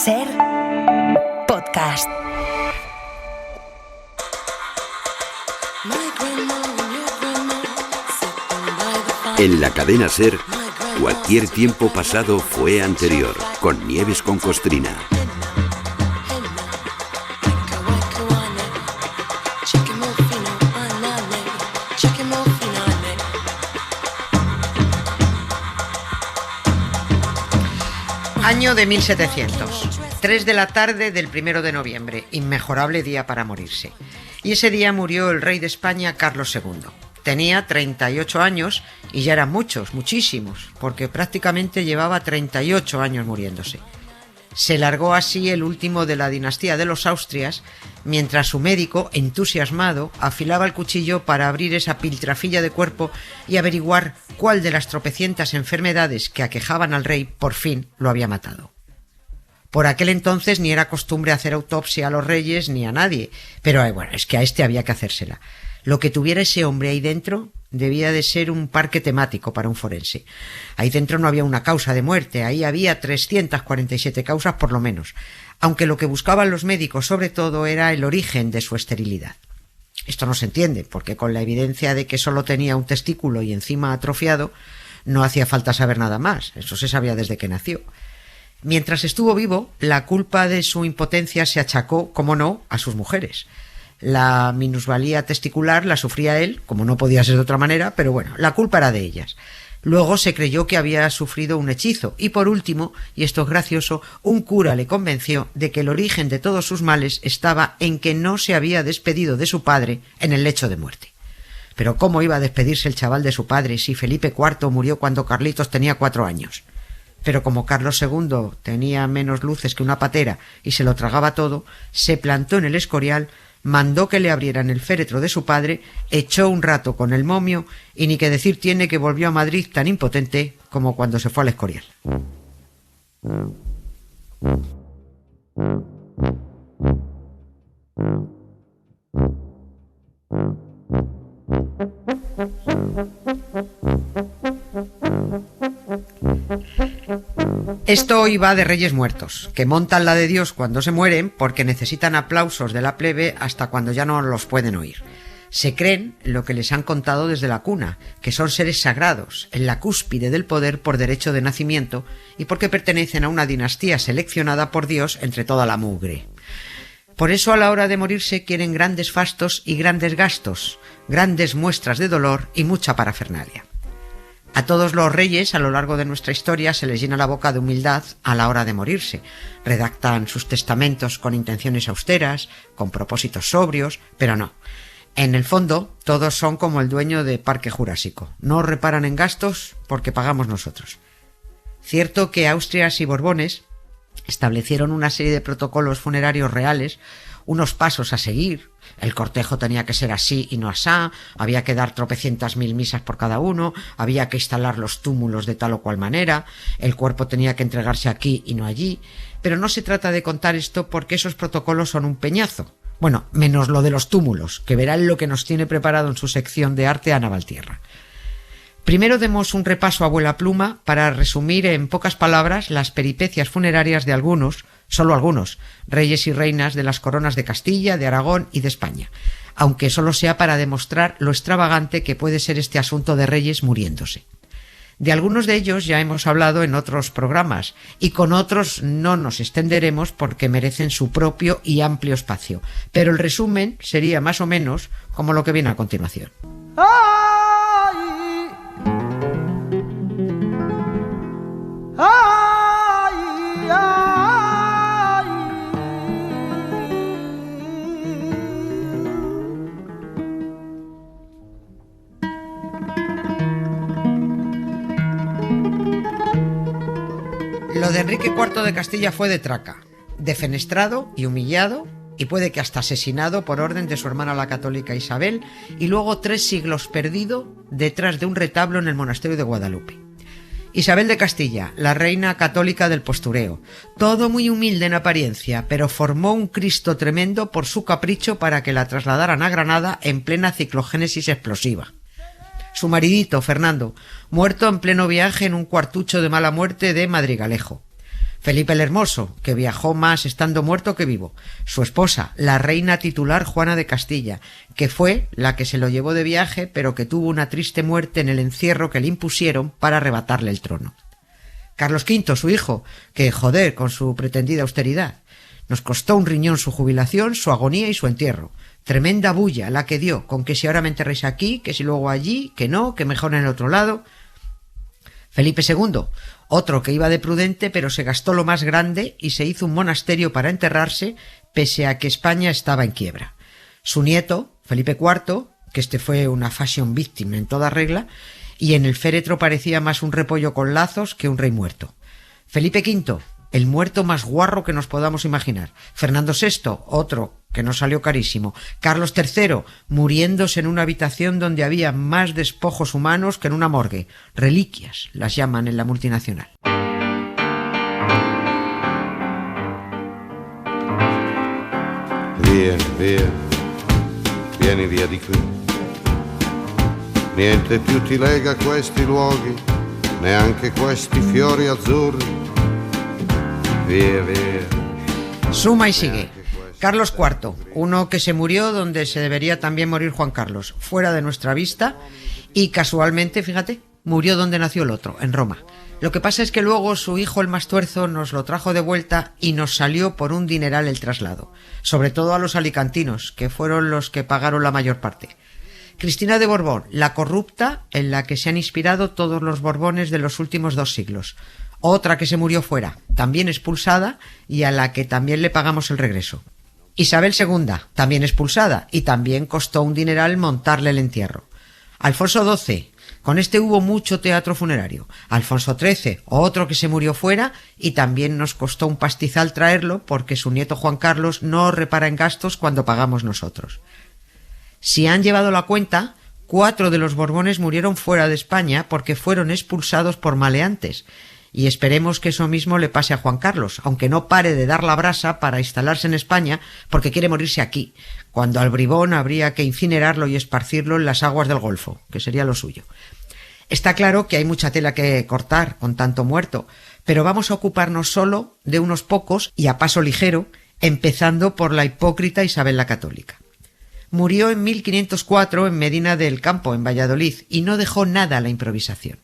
Ser podcast. En la cadena Ser, cualquier tiempo pasado fue anterior, con Nieves con Costrina. Año de 1700, 3 de la tarde del 1 de noviembre, inmejorable día para morirse. Y ese día murió el rey de España, Carlos II. Tenía 38 años y ya eran muchos, muchísimos, porque prácticamente llevaba 38 años muriéndose. Se largó así el último de la dinastía de los Austrias, mientras su médico, entusiasmado, afilaba el cuchillo para abrir esa piltrafilla de cuerpo y averiguar cuál de las tropecientas enfermedades que aquejaban al rey por fin lo había matado. Por aquel entonces ni era costumbre hacer autopsia a los reyes ni a nadie, pero bueno, es que a este había que hacérsela. Lo que tuviera ese hombre ahí dentro debía de ser un parque temático para un forense. Ahí dentro no había una causa de muerte, ahí había 347 causas por lo menos, aunque lo que buscaban los médicos sobre todo era el origen de su esterilidad. Esto no se entiende, porque con la evidencia de que solo tenía un testículo y encima atrofiado, no hacía falta saber nada más, eso se sabía desde que nació. Mientras estuvo vivo, la culpa de su impotencia se achacó, como no, a sus mujeres. La minusvalía testicular la sufría él, como no podía ser de otra manera, pero bueno, la culpa era de ellas. Luego se creyó que había sufrido un hechizo y por último, y esto es gracioso, un cura le convenció de que el origen de todos sus males estaba en que no se había despedido de su padre en el lecho de muerte. Pero ¿cómo iba a despedirse el chaval de su padre si Felipe IV murió cuando Carlitos tenía 4 años? Pero como Carlos II tenía menos luces que una patera y se lo tragaba todo, se plantó en el Escorial, mandó que le abrieran el féretro de su padre, echó un rato con el momio y ni que decir tiene que volvió a Madrid tan impotente como cuando se fue al Escorial. Esto hoy va de reyes muertos, que montan la de Dios cuando se mueren porque necesitan aplausos de la plebe hasta cuando ya no los pueden oír. Se creen lo que les han contado desde la cuna, que son seres sagrados, en la cúspide del poder por derecho de nacimiento y porque pertenecen a una dinastía seleccionada por Dios entre toda la mugre. Por eso a la hora de morirse quieren grandes fastos y grandes gastos, grandes muestras de dolor y mucha parafernalia. A todos los reyes a lo largo de nuestra historia se les llena la boca de humildad a la hora de morirse. Redactan sus testamentos con intenciones austeras, con propósitos sobrios, pero no. En el fondo, todos son como el dueño de Parque Jurásico. No reparan en gastos porque pagamos nosotros. Cierto que Austrias y Borbones establecieron una serie de protocolos funerarios reales, unos pasos a seguir. El cortejo tenía que ser así y no asá, había que dar tropecientas mil misas por cada uno, había que instalar los túmulos de tal o cual manera, el cuerpo tenía que entregarse aquí y no allí, pero no se trata de contar esto porque esos protocolos son un peñazo. Bueno, menos lo de los túmulos, que verán lo que nos tiene preparado en su sección de arte Ana Valtierra. Primero demos un repaso a vuela pluma para resumir en pocas palabras las peripecias funerarias de algunos, solo algunos, reyes y reinas de las coronas de Castilla, de Aragón y de España, aunque solo sea para demostrar lo extravagante que puede ser este asunto de reyes muriéndose. De algunos de ellos ya hemos hablado en otros programas y con otros no nos extenderemos porque merecen su propio y amplio espacio, pero el resumen sería más o menos como lo que viene a continuación. Lo de Enrique IV de Castilla fue de traca, defenestrado y humillado, y puede que hasta asesinado por orden de su hermana la católica Isabel, y luego 3 siglos perdido detrás de un retablo en el monasterio de Guadalupe. Isabel de Castilla, la reina católica del postureo, todo muy humilde en apariencia, pero formó un Cristo tremendo por su capricho para que la trasladaran a Granada en plena ciclogénesis explosiva. Su maridito, Fernando, muerto en pleno viaje en un cuartucho de mala muerte de Madrigalejo. Felipe el Hermoso, que viajó más estando muerto que vivo. Su esposa, la reina titular Juana de Castilla, que fue la que se lo llevó de viaje, pero que tuvo una triste muerte en el encierro que le impusieron para arrebatarle el trono. Carlos V, su hijo, que joder con su pretendida austeridad. Nos costó un riñón su jubilación, su agonía y su entierro. Tremenda bulla la que dio, con que si ahora me enterréis aquí, que si luego allí, que no, que mejor en el otro lado. Felipe II, otro que iba de prudente, pero se gastó lo más grande y se hizo un monasterio para enterrarse, pese a que España estaba en quiebra. Su nieto, Felipe IV, que este fue una fashion victim en toda regla, y en el féretro parecía más un repollo con lazos que un rey muerto. Felipe V, el muerto más guarro que nos podamos imaginar. Fernando VI, otro que nos salió carísimo. Carlos III, muriéndose en una habitación donde había más despojos humanos que en una morgue. Reliquias, las llaman en la multinacional. Vieni via di qui. Niente più ti lega a questi luoghi, neanche questi fiori azzurri. Via. Suma y sigue. Carlos IV, uno que se murió donde se debería también morir Juan Carlos, fuera de nuestra vista, y casualmente, fíjate, murió donde nació el otro, en Roma. Lo que pasa es que luego su hijo el más tuerzo nos lo trajo de vuelta y nos salió por un dineral el traslado, sobre todo a los alicantinos, que fueron los que pagaron la mayor parte. Cristina de Borbón, la corrupta en la que se han inspirado todos los Borbones de los últimos 2 siglos. Otra que se murió fuera, también expulsada y a la que también le pagamos el regreso. Isabel II, también expulsada y también costó un dineral montarle el entierro. Alfonso XII, con este hubo mucho teatro funerario. Alfonso XIII, otro que se murió fuera y también nos costó un pastizal traerlo porque su nieto Juan Carlos no repara en gastos cuando pagamos nosotros. Si han llevado la cuenta, 4 de los Borbones murieron fuera de España porque fueron expulsados por maleantes. Y esperemos que eso mismo le pase a Juan Carlos, aunque no pare de dar la brasa para instalarse en España porque quiere morirse aquí, cuando al bribón habría que incinerarlo y esparcirlo en las aguas del Golfo, que sería lo suyo. Está claro que hay mucha tela que cortar con tanto muerto, pero vamos a ocuparnos solo de unos pocos y a paso ligero, empezando por la hipócrita Isabel la Católica. Murió en 1504 en Medina del Campo, en Valladolid, y no dejó nada a la improvisación.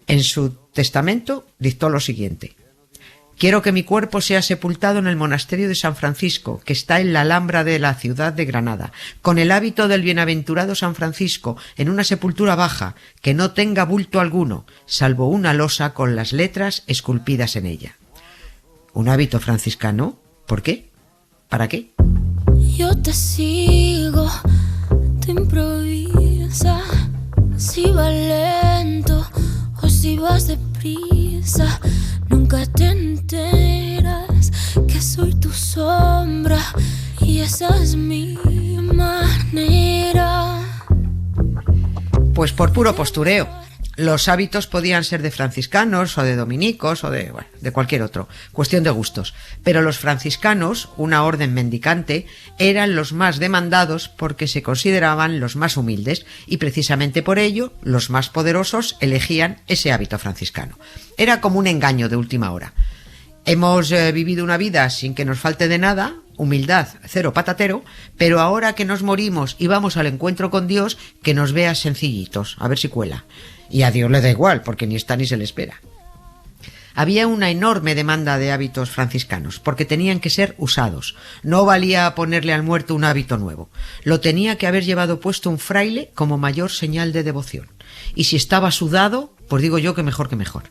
En su testamento dictó lo siguiente: quiero que mi cuerpo sea sepultado en el monasterio de San Francisco, que está en la Alhambra de la ciudad de Granada, con el hábito del bienaventurado San Francisco, en una sepultura baja, que no tenga bulto alguno, salvo una losa con las letras esculpidas en ella. ¿Un hábito franciscano? ¿Por qué? ¿Para qué? Yo te sigo, te improvisa, si va lento o si vas deprisa, nunca te enteras que soy tu sombra y esa es mi manera. Pues por puro postureo. Los hábitos podían ser de franciscanos o de dominicos o de cualquier otro, cuestión de gustos. Pero los franciscanos, una orden mendicante, eran los más demandados porque se consideraban los más humildes y precisamente por ello los más poderosos elegían ese hábito franciscano. Era como un engaño de última hora. Hemos vivido una vida sin que nos falte de nada, humildad cero patatero, pero ahora que nos morimos y vamos al encuentro con Dios, que nos vea sencillitos, a ver si cuela. Y a Dios le da igual, porque ni está ni se le espera. Había una enorme demanda de hábitos franciscanos, porque tenían que ser usados. No valía ponerle al muerto un hábito nuevo. Lo tenía que haber llevado puesto un fraile como mayor señal de devoción. Y si estaba sudado, pues digo yo que mejor que mejor.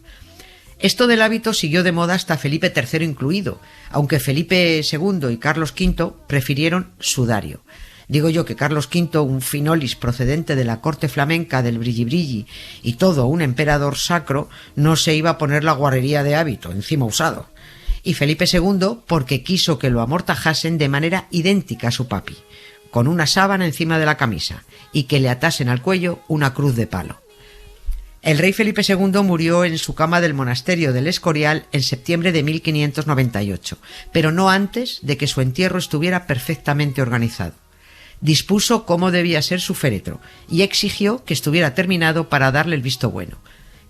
Esto del hábito siguió de moda hasta Felipe III incluido, aunque Felipe II y Carlos V prefirieron sudario. Digo yo que Carlos V, un finolis procedente de la corte flamenca del brilli-brilli y todo un emperador sacro, no se iba a poner la guarrería de hábito, encima usado. Y Felipe II porque quiso que lo amortajasen de manera idéntica a su papi, con una sábana encima de la camisa y que le atasen al cuello una cruz de palo. El rey Felipe II murió en su cama del monasterio del Escorial en septiembre de 1598, pero no antes de que su entierro estuviera perfectamente organizado. Dispuso cómo debía ser su féretro y exigió que estuviera terminado para darle el visto bueno.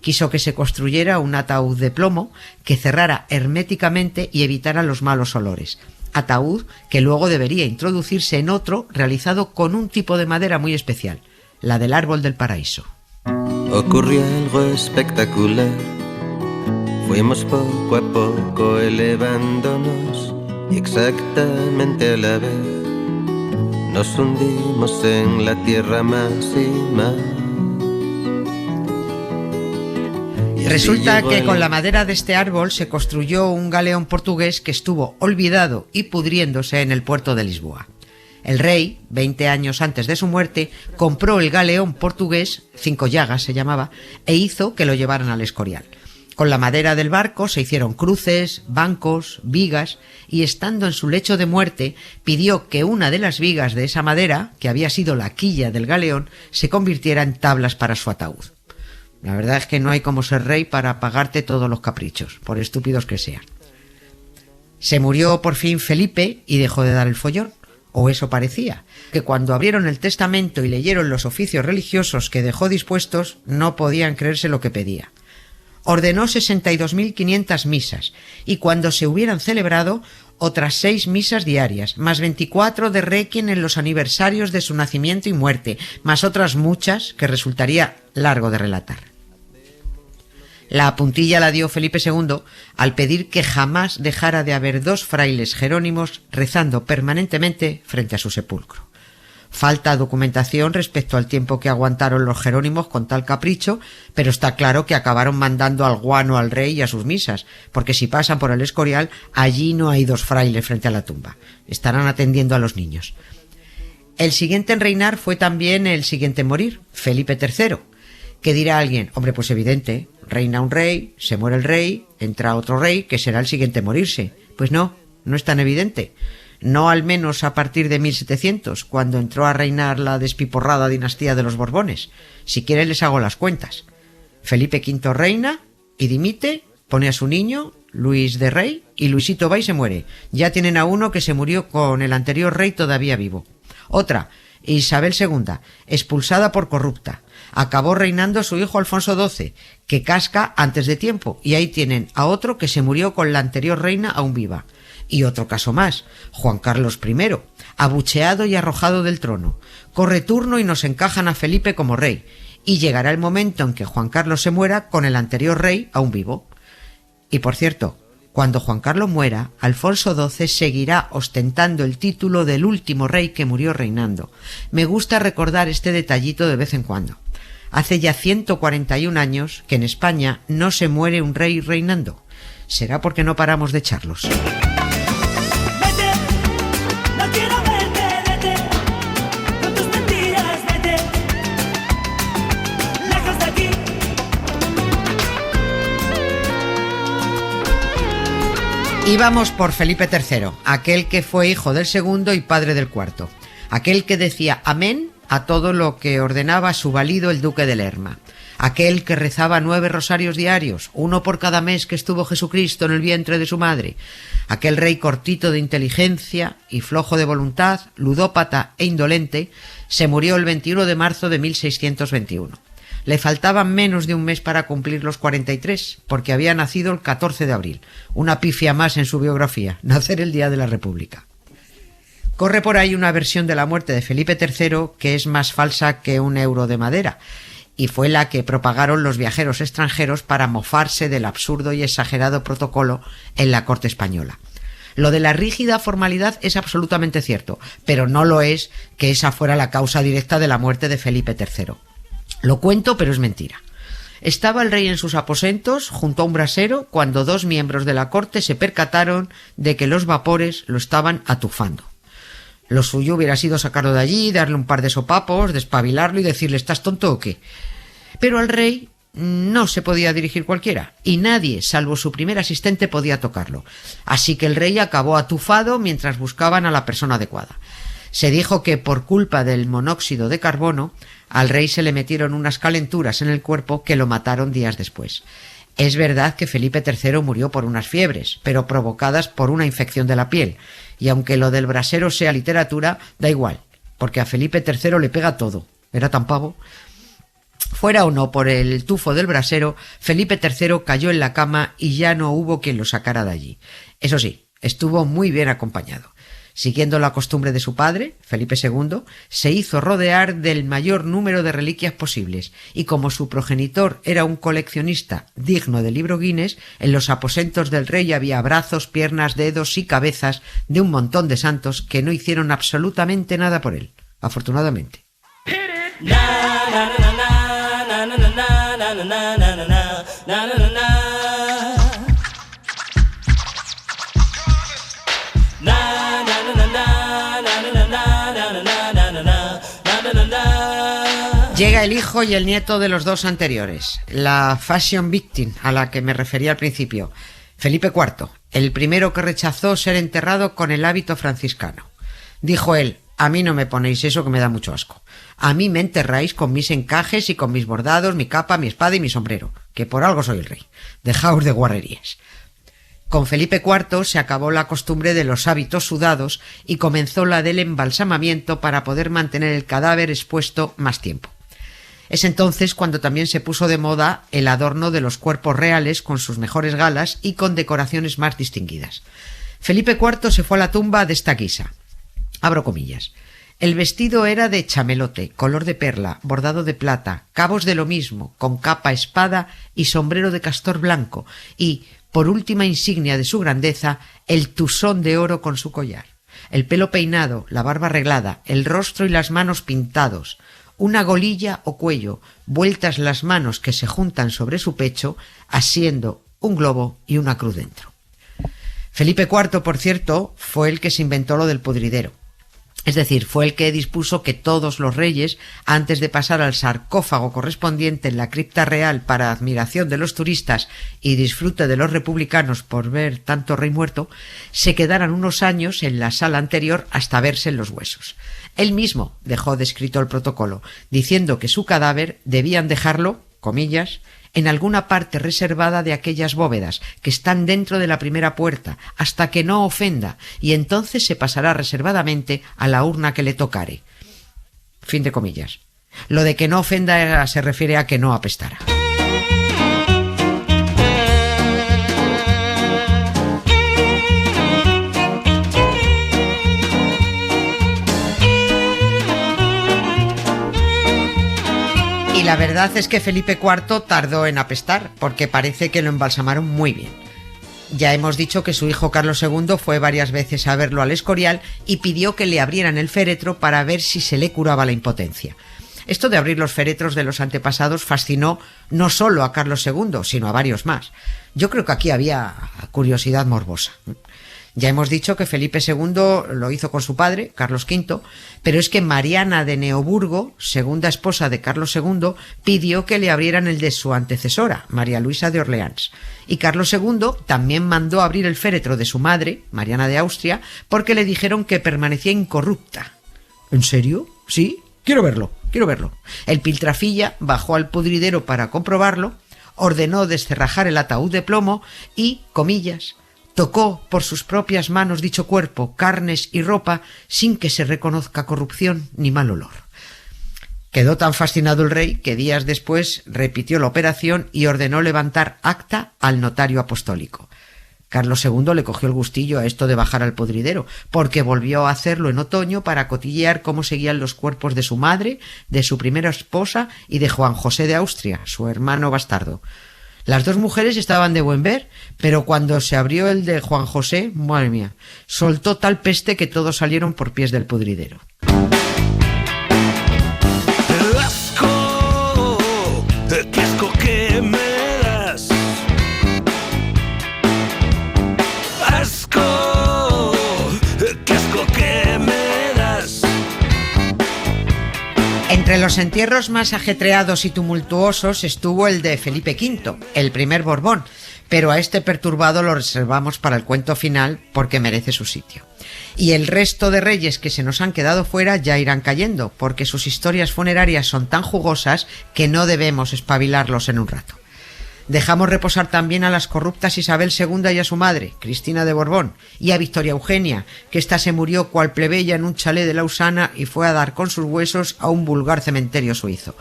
quiso que se construyera un ataúd de plomo que cerrara herméticamente y evitara los malos olores. Ataúd que luego debería introducirse en otro realizado con un tipo de madera muy especial, la del árbol del paraíso. Ocurrió algo espectacular. Fuimos poco a poco elevándonos y exactamente a la vez nos hundimos en la tierra más y más. Resulta que con la madera de este árbol se construyó un galeón portugués que estuvo olvidado y pudriéndose en el puerto de Lisboa. El rey, 20 años antes de su muerte, compró el galeón portugués, 5 llagas se llamaba, e hizo que lo llevaran al Escorial. Con la madera del barco se hicieron cruces, bancos, vigas, y estando en su lecho de muerte pidió que una de las vigas de esa madera, que había sido la quilla del galeón, se convirtiera en tablas para su ataúd. La verdad es que no hay como ser rey para pagarte todos los caprichos, por estúpidos que sean. Se murió por fin Felipe y dejó de dar el follón, o eso parecía, que cuando abrieron el testamento y leyeron los oficios religiosos que dejó dispuestos, no podían creerse lo que pedía. Ordenó 62.500 misas, y cuando se hubieran celebrado, otras 6 misas diarias, más 24 de requiem en los aniversarios de su nacimiento y muerte, más otras muchas que resultaría largo de relatar. La puntilla la dio Felipe II al pedir que jamás dejara de haber 2 frailes jerónimos rezando permanentemente frente a su sepulcro. Falta documentación respecto al tiempo que aguantaron los jerónimos con tal capricho, pero está claro que acabaron mandando al guano al rey y a sus misas, porque si pasan por el Escorial, allí no hay 2 frailes frente a la tumba. Estarán atendiendo a los niños. El siguiente en reinar fue también el siguiente en morir, Felipe III. ¿Qué dirá alguien? Hombre, pues evidente, reina un rey, se muere el rey, entra otro rey, que será el siguiente en morirse. Pues no, no es tan evidente. No al menos a partir de 1700, cuando entró a reinar la despiporrada dinastía de los Borbones. Si quieren les hago las cuentas. Felipe V reina y dimite, pone a su niño, Luis de rey, y Luisito va y se muere. Ya tienen a uno que se murió con el anterior rey todavía vivo. Otra, Isabel II, expulsada por corrupta. Acabó reinando su hijo Alfonso XII, que casca antes de tiempo, y ahí tienen a otro que se murió con la anterior reina aún viva. Y otro caso más, Juan Carlos I, abucheado y arrojado del trono. Corre turno y nos encajan a Felipe como rey, y llegará el momento en que Juan Carlos se muera con el anterior rey aún vivo. Y por cierto, cuando Juan Carlos muera, Alfonso XII seguirá ostentando el título del último rey que murió reinando. Me gusta recordar este detallito de vez en cuando. Hace ya 141 años que en España no se muere un rey reinando. ¿Será porque no paramos de echarlos? Íbamos por Felipe III, aquel que fue hijo del segundo y padre del cuarto, aquel que decía amén a todo lo que ordenaba su valido el duque de Lerma, aquel que rezaba 9 rosarios diarios, 1 por cada mes que estuvo Jesucristo en el vientre de su madre, aquel rey cortito de inteligencia y flojo de voluntad, ludópata e indolente, se murió el 21 de marzo de 1621. Le faltaban menos de un mes para cumplir los 43, porque había nacido el 14 de abril. Una pifia más en su biografía, nacer el día de la República. Corre por ahí una versión de la muerte de Felipe III que es más falsa que un euro de madera, y fue la que propagaron los viajeros extranjeros para mofarse del absurdo y exagerado protocolo en la corte española. Lo de la rígida formalidad es absolutamente cierto, pero no lo es que esa fuera la causa directa de la muerte de Felipe III. Lo cuento, pero es mentira. Estaba el rey en sus aposentos, junto a un brasero, cuando 2 miembros de la corte se percataron de que los vapores lo estaban atufando. Lo suyo hubiera sido sacarlo de allí, darle un par de sopapos, despabilarlo y decirle ¿estás tonto o qué? Pero al rey no se podía dirigir cualquiera, y nadie, salvo su primer asistente, podía tocarlo. Así que el rey acabó atufado mientras buscaban a la persona adecuada. Se dijo que por culpa del monóxido de carbono al rey se le metieron unas calenturas en el cuerpo que lo mataron días después. Es verdad que Felipe III murió por unas fiebres, pero provocadas por una infección de la piel, y aunque lo del brasero sea literatura, da igual, porque a Felipe III le pega todo. ¿Era tan pavo? Fuera o no por el tufo del brasero, Felipe III cayó en la cama y ya no hubo quien lo sacara de allí. Eso sí, estuvo muy bien acompañado. Siguiendo la costumbre de su padre, Felipe II, se hizo rodear del mayor número de reliquias posibles, y como su progenitor era un coleccionista digno del libro Guinness, en los aposentos del rey había brazos, piernas, dedos y cabezas de un montón de santos que no hicieron absolutamente nada por él, afortunadamente. Llega el hijo y el nieto de los dos anteriores, la fashion victim a la que me refería al principio, Felipe IV, el primero que rechazó ser enterrado con el hábito franciscano. Dijo él: a mí no me ponéis eso que me da mucho asco. A mí me enterráis con mis encajes y con mis bordados, mi capa, mi espada y mi sombrero, que por algo soy el rey. Dejaos de guarrerías. Con Felipe IV se acabó la costumbre de los hábitos sudados y comenzó la del embalsamamiento para poder mantener el cadáver expuesto más tiempo. Es entonces cuando también se puso de moda el adorno de los cuerpos reales con sus mejores galas y con decoraciones más distinguidas. Felipe IV se fue a la tumba de esta guisa. Abro comillas. El vestido era de chamelote, color de perla, bordado de plata, cabos de lo mismo, con capa, espada y sombrero de castor blanco, y, por última insignia de su grandeza, el tusón de oro con su collar. El pelo peinado, la barba arreglada, el rostro y las manos pintados, una golilla o cuello, vueltas las manos que se juntan sobre su pecho, asiendo un globo y una cruz dentro. Felipe IV, por cierto, fue el que se inventó lo del pudridero. Es decir, fue el que dispuso que todos los reyes, antes de pasar al sarcófago correspondiente en la cripta real para admiración de los turistas y disfrute de los republicanos por ver tanto rey muerto, se quedaran unos años en la sala anterior hasta verse en los huesos. Él mismo dejó descrito el protocolo, diciendo que su cadáver debían dejarlo, comillas, en alguna parte reservada de aquellas bóvedas que están dentro de la primera puerta, hasta que no ofenda, y entonces se pasará reservadamente a la urna que le tocare. Fin de comillas. Lo de que no ofenda se refiere a que no apestara. Y la verdad es que Felipe IV tardó en apestar, porque parece que lo embalsamaron muy bien. Ya hemos dicho que su hijo Carlos II fue varias veces a verlo al Escorial y pidió que le abrieran el féretro para ver si se le curaba la impotencia. Esto de abrir los féretros de los antepasados fascinó no solo a Carlos II, sino a varios más. Yo creo que aquí había curiosidad morbosa. Ya hemos dicho que Felipe II lo hizo con su padre, Carlos V, pero es que Mariana de Neoburgo, segunda esposa de Carlos II, pidió que le abrieran el de su antecesora, María Luisa de Orleans. Y Carlos II también mandó abrir el féretro de su madre, Mariana de Austria, porque le dijeron que permanecía incorrupta. ¿En serio? ¿Sí? Quiero verlo. El piltrafilla bajó al pudridero para comprobarlo, ordenó descerrajar el ataúd de plomo y, comillas, tocó por sus propias manos dicho cuerpo, carnes y ropa, sin que se reconozca corrupción ni mal olor. Quedó tan fascinado el rey que días después repitió la operación y ordenó levantar acta al notario apostólico. Carlos II le cogió el gustillo a esto de bajar al pudridero, porque volvió a hacerlo en otoño para cotillear cómo seguían los cuerpos de su madre, de su primera esposa y de Juan José de Austria, su hermano bastardo. Las dos mujeres estaban de buen ver, pero cuando se abrió el de Juan José, madre mía, soltó tal peste que todos salieron por pies del pudridero. ¡Qué asco que me das! ¡Asco! ¡Qué asco que me das! Entre los entierros más ajetreados y tumultuosos estuvo el de Felipe V, el primer Borbón, pero a este perturbado lo reservamos para el cuento final porque merece su sitio. Y el resto de reyes que se nos han quedado fuera ya irán cayendo, porque sus historias funerarias son tan jugosas que no debemos espabilarlos en un rato. Dejamos reposar también a las corruptas Isabel II y a su madre, Cristina de Borbón, y a Victoria Eugenia, que ésta se murió cual plebeya en un chalet de Lausana y fue a dar con sus huesos a un vulgar cementerio suizo.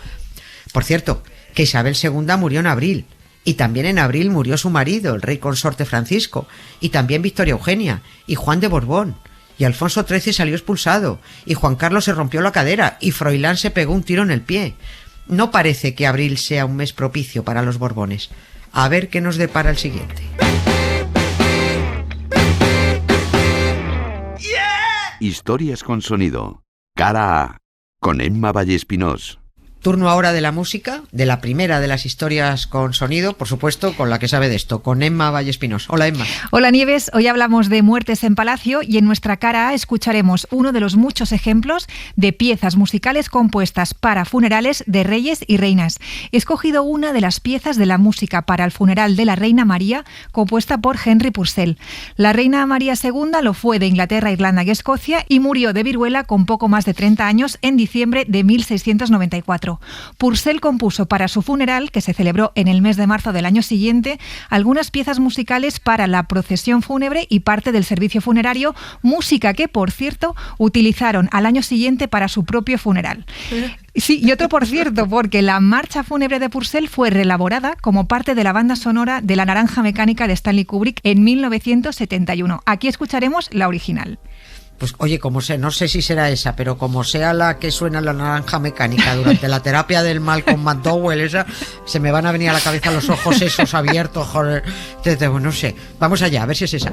Por cierto, que Isabel II murió en abril, y también en abril murió su marido, el rey consorte Francisco, y también Victoria Eugenia, y Juan de Borbón, y Alfonso XIII salió expulsado, y Juan Carlos se rompió la cadera, y Froilán se pegó un tiro en el pie. No parece que abril sea un mes propicio para los Borbones. A ver qué nos depara el siguiente. Historias con sonido. Cara A. Con Emma Vallespinós. Turno ahora de la música, de la primera de las historias con sonido, por supuesto, con la que sabe de esto, con Emma Vallespinós. Hola, Emma. Hola, Nieves. Hoy hablamos de muertes en palacio y en nuestra cara A escucharemos uno de los muchos ejemplos de piezas musicales compuestas para funerales de reyes y reinas. He escogido una de las piezas de la música para el funeral de la reina María, compuesta por Henry Purcell. La reina María II lo fue de Inglaterra, Irlanda y Escocia y murió de viruela con poco más de 30 años en diciembre de 1694. Purcell compuso para su funeral, que se celebró en el mes de marzo del año siguiente, algunas piezas musicales para la procesión fúnebre y parte del servicio funerario, música que, por cierto, utilizaron al año siguiente para su propio funeral. Sí, y otro por cierto, porque la marcha fúnebre de Purcell fue reelaborada como parte de la banda sonora de La Naranja Mecánica de Stanley Kubrick en 1971. Aquí escucharemos la original. Pues oye, como sé, no sé si será esa, pero como sea la que suena La Naranja Mecánica durante la terapia del Malcolm McDowell, esa, se me van a venir a la cabeza los ojos esos abiertos, joder, no sé. Vamos allá, a ver si es esa.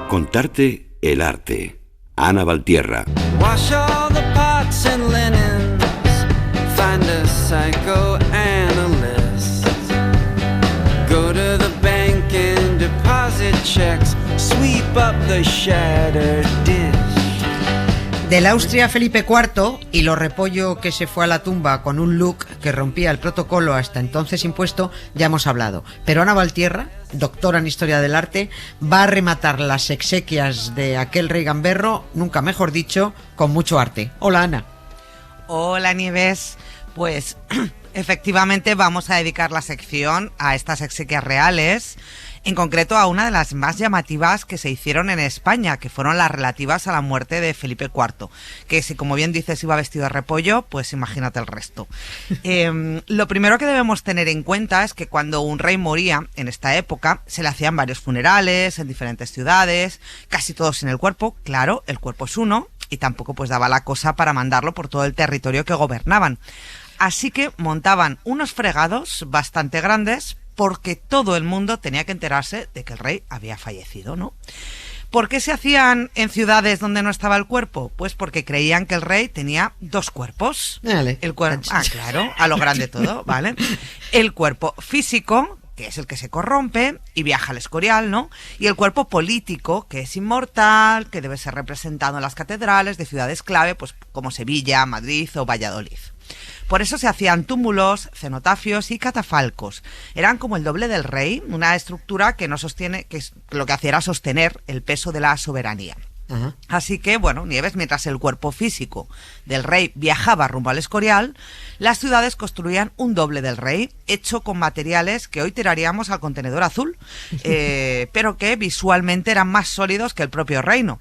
Contarte el arte. Ana Valtierra. Wash all the pots and linens, find a psychoanalyst, go to the bank and deposit checks, sweep up the shattered dish. Del Austria Felipe IV y lo repollo que se fue a la tumba con un look que rompía el protocolo hasta entonces impuesto, ya hemos hablado. Pero Ana Valtierra, doctora en Historia del Arte, va a rematar las exequias de aquel rey gamberro, nunca mejor dicho, con mucho arte. Hola, Ana. Hola, Nieves. Pues efectivamente vamos a dedicar la sección a estas exequias reales, en concreto a una de las más llamativas que se hicieron en España, que fueron las relativas a la muerte de Felipe IV, que si, como bien dices, iba vestido de repollo, pues imagínate el resto. Lo primero que debemos tener en cuenta es que cuando un rey moría en esta época, se le hacían varios funerales en diferentes ciudades, casi todos en el cuerpo. Claro, el cuerpo es uno y tampoco pues daba la cosa para mandarlo por todo el territorio que gobernaban. Así que montaban unos fregados bastante grandes, porque todo el mundo tenía que enterarse de que el rey había fallecido, ¿no? ¿Por qué se hacían en ciudades donde no estaba el cuerpo? Pues porque creían que el rey tenía dos cuerpos. Dale. El cuerpo, claro, a lo grande todo, ¿vale? El cuerpo físico, que es el que se corrompe y viaja al Escorial, ¿no? Y el cuerpo político, que es inmortal, que debe ser representado en las catedrales de ciudades clave, pues como Sevilla, Madrid o Valladolid. Por eso se hacían túmulos, cenotafios y catafalcos. Eran como el doble del rey, una estructura que no sostiene, que lo que hacía era sostener el peso de la soberanía. Ajá. Así que, bueno, Nieves, mientras el cuerpo físico del rey viajaba rumbo al Escorial, las ciudades construían un doble del rey, hecho con materiales que hoy tiraríamos al contenedor azul, pero que visualmente eran más sólidos que el propio reino.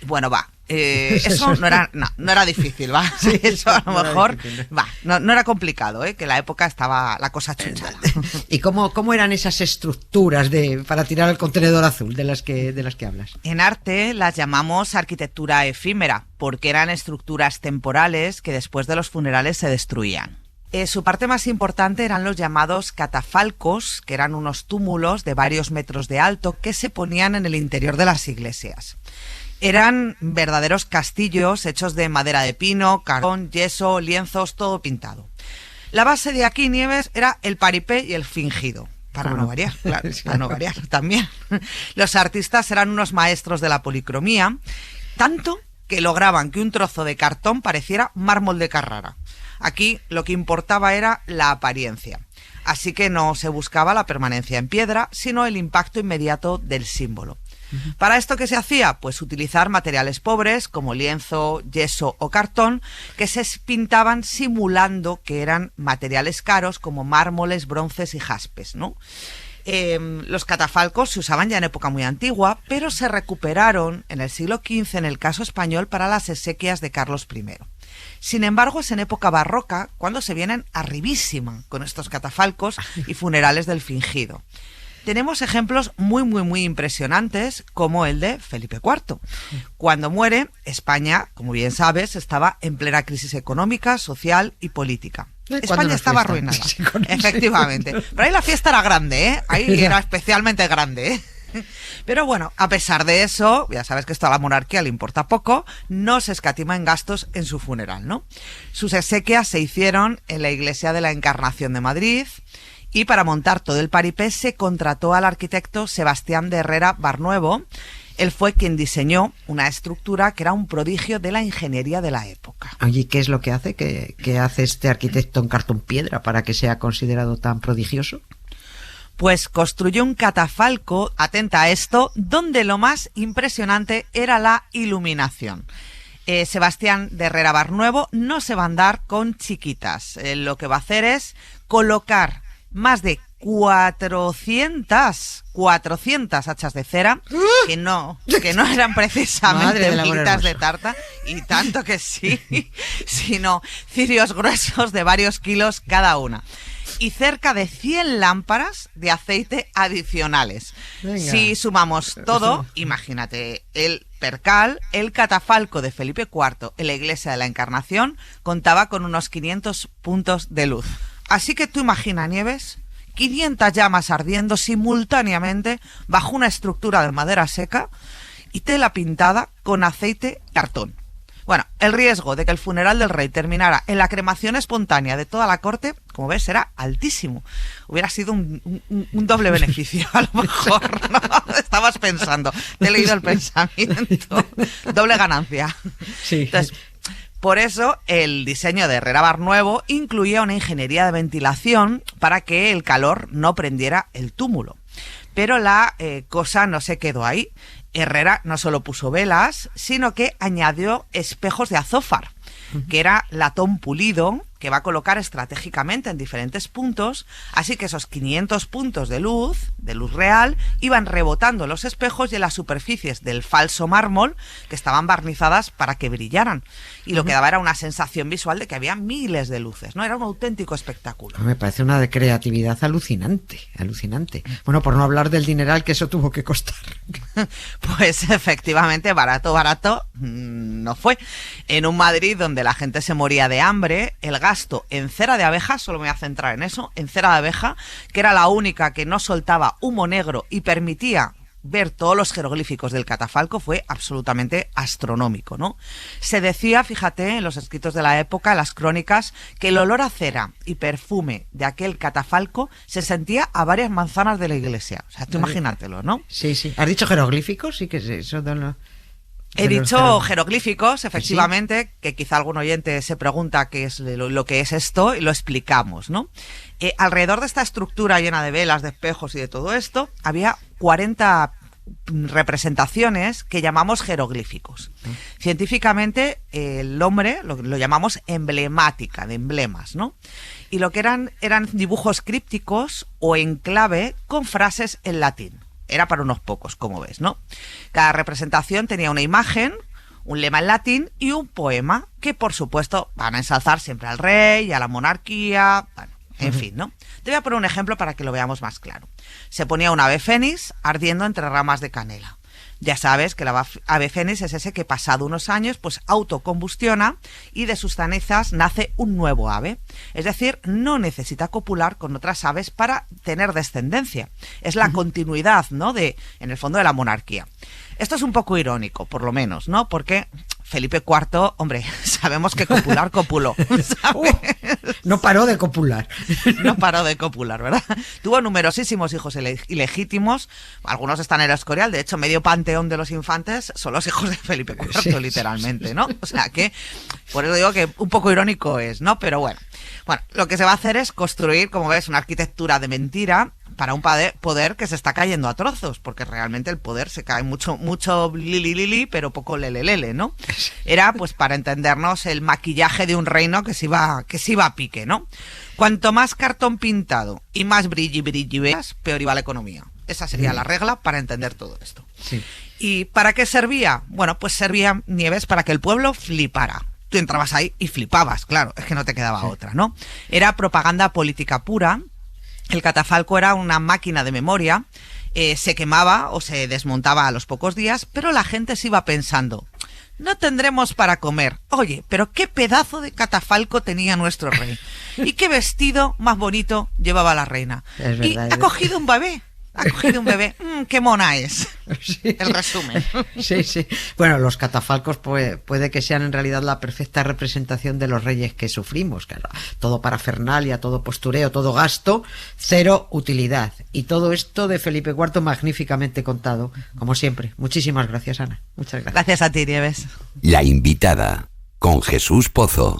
Bueno, va. Eso no era difícil, ¿va? Sí, eso a lo mejor, va, no era complicado, que en la época estaba la cosa chunchada. ¿Y cómo eran esas estructuras para tirar al contenedor azul de las que hablas? En arte las llamamos arquitectura efímera, porque eran estructuras temporales que después de los funerales se destruían. Su parte más importante eran los llamados catafalcos, que eran unos túmulos de varios metros de alto que se ponían en el interior de las iglesias. Eran verdaderos castillos hechos de madera de pino, carbón, yeso, lienzos, todo pintado. La base de aquí, Nieves, era el paripé y el fingido. Para no variar, claro, para no variar también. Los artistas eran unos maestros de la policromía, tanto que lograban que un trozo de cartón pareciera mármol de Carrara. Aquí lo que importaba era la apariencia. Así que no se buscaba la permanencia en piedra, sino el impacto inmediato del símbolo. ¿Para esto qué se hacía? Pues utilizar materiales pobres como lienzo, yeso o cartón que se pintaban simulando que eran materiales caros como mármoles, bronces y jaspes, ¿no? Los catafalcos se usaban ya en época muy antigua, pero se recuperaron en el siglo XV en el caso español para las exequias de Carlos I. Sin embargo, es en época barroca cuando se vienen arribísima con estos catafalcos y funerales del fingido. Tenemos ejemplos muy impresionantes como el de Felipe IV. Cuando muere, España, como bien sabes, estaba en plena crisis económica, social y política. España estaba arruinada, efectivamente. Pero ahí la fiesta era grande, ¿eh? Ahí era especialmente grande, ¿eh? Pero bueno, a pesar de eso, ya sabes que esto a la monarquía le importa poco, no se escatima en gastos en su funeral, ¿no? Sus exequias se hicieron en la iglesia de la Encarnación de Madrid. Y para montar todo el paripé se contrató al arquitecto Sebastián de Herrera Barnuevo. Él fue quien diseñó una estructura que era un prodigio de la ingeniería de la época. Oye, ¿qué es lo que hace? ¿Qué hace este arquitecto en cartón piedra para que sea considerado tan prodigioso? Pues construyó un catafalco, atenta a esto, donde lo más impresionante era la iluminación. Sebastián de Herrera Barnuevo no se va a andar con chiquitas. Lo que va a hacer es colocar más de 400 hachas de cera que no eran precisamente hojitas de tarta, y tanto que sí, sino cirios gruesos de varios kilos cada una. Y cerca de 100 lámparas de aceite adicionales. Venga. Si sumamos todo, imagínate, el percal, el catafalco de Felipe IV en la iglesia de la Encarnación contaba con unos 500 puntos de luz. Así que tú imagina, Nieves, 500 llamas ardiendo simultáneamente bajo una estructura de madera seca y tela pintada con aceite y cartón. Bueno, el riesgo de que el funeral del rey terminara en la cremación espontánea de toda la corte, como ves, era altísimo. Hubiera sido un doble beneficio, a lo mejor, ¿no? Estabas pensando, te he leído el pensamiento. Doble ganancia. Sí. Entonces, por eso el diseño de Herrera Barnuevo incluía una ingeniería de ventilación para que el calor no prendiera el túmulo. Pero la cosa no se quedó ahí. Herrera no solo puso velas, sino que añadió espejos de azófar, que era latón pulido, que va a colocar estratégicamente en diferentes puntos, así que esos 500 puntos de luz real, iban rebotando en los espejos y en las superficies del falso mármol, que estaban barnizadas para que brillaran. Y lo que daba era una sensación visual de que había miles de luces, ¿no? Era un auténtico espectáculo. Me parece una de creatividad alucinante. Bueno, por no hablar del dineral que eso tuvo que costar. Pues efectivamente, barato no fue. En un Madrid donde la gente se moría de hambre, el gasto en cera de abeja, solo me voy a centrar en eso, en cera de abeja, que era la única que no soltaba humo negro y permitía ver todos los jeroglíficos del catafalco, fue absolutamente astronómico, ¿no? Se decía, fíjate, en los escritos de la época, en las crónicas, que el olor a cera y perfume de aquel catafalco se sentía a varias manzanas de la iglesia. O sea, tú imagínatelo, ¿no? Sí. ¿Has dicho jeroglíficos? Sí, que es eso de lo... He dicho jeroglíficos, efectivamente, ¿sí? Que quizá algún oyente se pregunta qué es lo que es esto, y lo explicamos, ¿no? Alrededor de esta estructura llena de velas, de espejos y de todo esto, había 40 representaciones que llamamos jeroglíficos. Científicamente, el nombre lo llamamos emblemática, de emblemas, ¿no? Y lo que eran dibujos crípticos o en clave con frases en latín. Era para unos pocos, como ves, ¿no? Cada representación tenía una imagen, un lema en latín y un poema que, por supuesto, van a ensalzar siempre al rey, a la monarquía, bueno, en fin, ¿no? Te voy a poner un ejemplo para que lo veamos más claro. Se ponía un ave fénix ardiendo entre ramas de canela. Ya sabes que la ave fénix es ese que pasado unos años pues autocombustiona y de sus cenizas nace un nuevo ave. Es decir, no necesita copular con otras aves para tener descendencia. Es la continuidad, ¿no?, en el fondo de la monarquía. Esto es un poco irónico, por lo menos, ¿no? Porque Felipe IV, hombre, sabemos que copuló. No paró de copular. No paró de copular, ¿verdad? Tuvo numerosísimos hijos ilegítimos. Algunos están en el Escorial. De hecho, medio panteón de los infantes son los hijos de Felipe IV, literalmente, ¿no? O sea que, por eso digo que un poco irónico es, ¿no? Pero bueno. Bueno, lo que se va a hacer es construir, como ves, una arquitectura de mentira para un poder que se está cayendo a trozos, porque realmente el poder se cae mucho lili, pero poco lele, ¿no? Era, pues, para entendernos, el maquillaje de un reino que se iba a pique, ¿no? Cuanto más cartón pintado y más brilli veas, peor iba la economía. Esa sería la regla para entender todo esto. Sí. ¿Y para qué servía? Bueno, pues servía, Nieves, para que el pueblo flipara. Tú entrabas ahí y flipabas, claro, es que no te quedaba otra, ¿no? Era propaganda política pura. El catafalco era una máquina de memoria, se quemaba o se desmontaba a los pocos días, pero la gente se iba pensando, no tendremos para comer. Oye, pero qué pedazo de catafalco tenía nuestro rey. Y qué vestido más bonito llevaba la reina. Es verdad, y ha cogido un bebé. ¡Qué mona es! Sí. El resumen. Sí. Bueno, los catafalcos puede que sean en realidad la perfecta representación de los reyes que sufrimos. Claro, todo parafernalia, todo postureo, todo gasto, cero utilidad. Y todo esto de Felipe IV magníficamente contado, como siempre. Muchísimas gracias, Ana. Muchas gracias. Gracias a ti, Nieves. La invitada, con Jesús Pozo.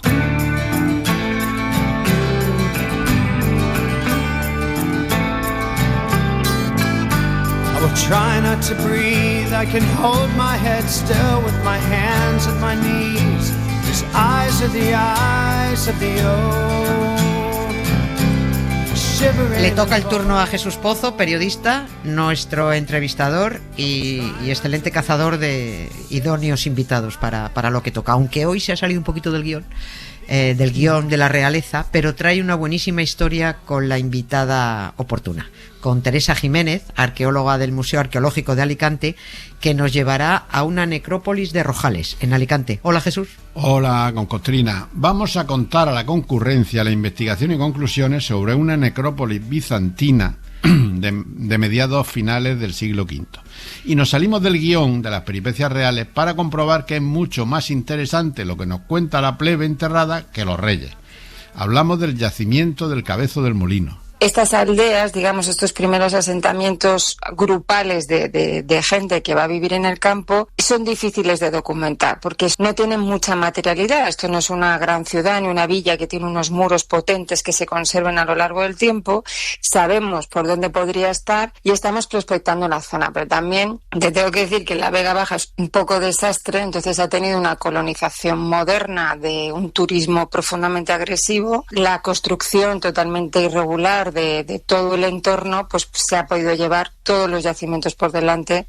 I will try not to breathe. I can hold my head still with my hands at my knees. His eyes are the eyes of the old. Le toca el turno a Jesús Pozo, periodista, nuestro entrevistador y excelente cazador de idóneos invitados para lo que toca. Aunque hoy se ha salido un poquito del guión de la realeza, pero trae una buenísima historia con la invitada oportuna, con Teresa Jiménez, arqueóloga del Museo Arqueológico de Alicante, que nos llevará a una necrópolis de Rojales, en Alicante. Hola, Jesús. Hola, Concostrina. Vamos a contar a la concurrencia la investigación y conclusiones sobre una necrópolis bizantina de mediados finales del siglo V. Y nos salimos del guión de las peripecias reales para comprobar que es mucho más interesante lo que nos cuenta la plebe enterrada que los reyes. Hablamos del yacimiento del Cabezo del Molino. Estas aldeas, digamos, estos primeros asentamientos grupales de gente que va a vivir en el campo, son difíciles de documentar porque no tienen mucha materialidad. Esto no es una gran ciudad ni una villa que tiene unos muros potentes que se conserven a lo largo del tiempo. Sabemos por dónde podría estar y estamos prospectando la zona, pero también te tengo que decir que la Vega Baja es un poco desastre, entonces ha tenido una colonización moderna de un turismo profundamente agresivo, la construcción totalmente irregular de todo el entorno, pues se ha podido llevar todos los yacimientos por delante.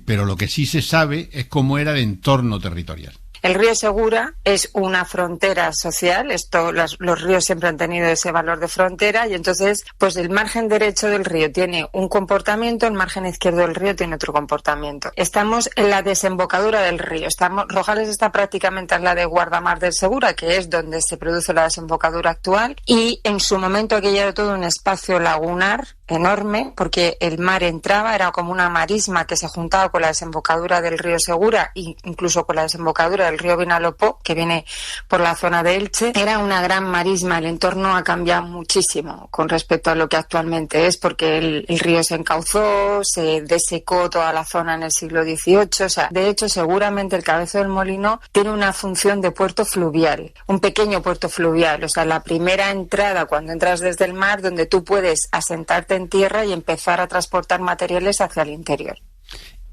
Pero lo que sí se sabe es cómo era el entorno territorial. El río Segura es una frontera social, los ríos siempre han tenido ese valor de frontera y entonces pues el margen derecho del río tiene un comportamiento, el margen izquierdo del río tiene otro comportamiento. Estamos en la desembocadura del río, Rojales está prácticamente en la de Guardamar del Segura, que es donde se produce la desembocadura actual, y en su momento aquello era todo un espacio lagunar enorme porque el mar entraba, era como una marisma que se juntaba con la desembocadura del río Segura e incluso con la desembocadura del río Vinalopó, que viene por la zona de Elche. Era una gran marisma, el entorno ha cambiado muchísimo con respecto a lo que actualmente es, porque el río se encauzó, se desecó toda la zona en el siglo XVIII, o sea, de hecho seguramente el Cabezo del Molino tiene una función de puerto fluvial, un pequeño puerto fluvial, o sea, la primera entrada cuando entras desde el mar donde tú puedes asentarte en tierra y empezar a transportar materiales hacia el interior.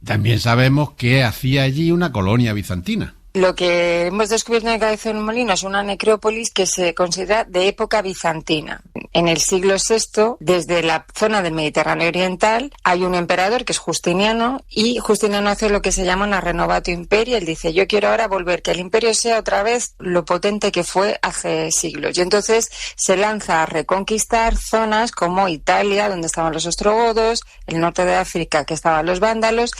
También sabemos que hacía allí una colonia bizantina. Lo que hemos descubierto en el Cabezo del Molino es una necrópolis que se considera de época bizantina. En el siglo VI, desde la zona del Mediterráneo oriental, hay un emperador que es Justiniano, y Justiniano hace lo que se llama una renovatio imperii. Él dice, yo quiero ahora volver, que el imperio sea otra vez lo potente que fue hace siglos. Y entonces se lanza a reconquistar zonas como Italia, donde estaban los ostrogodos, el norte de África, que estaban los vándalos,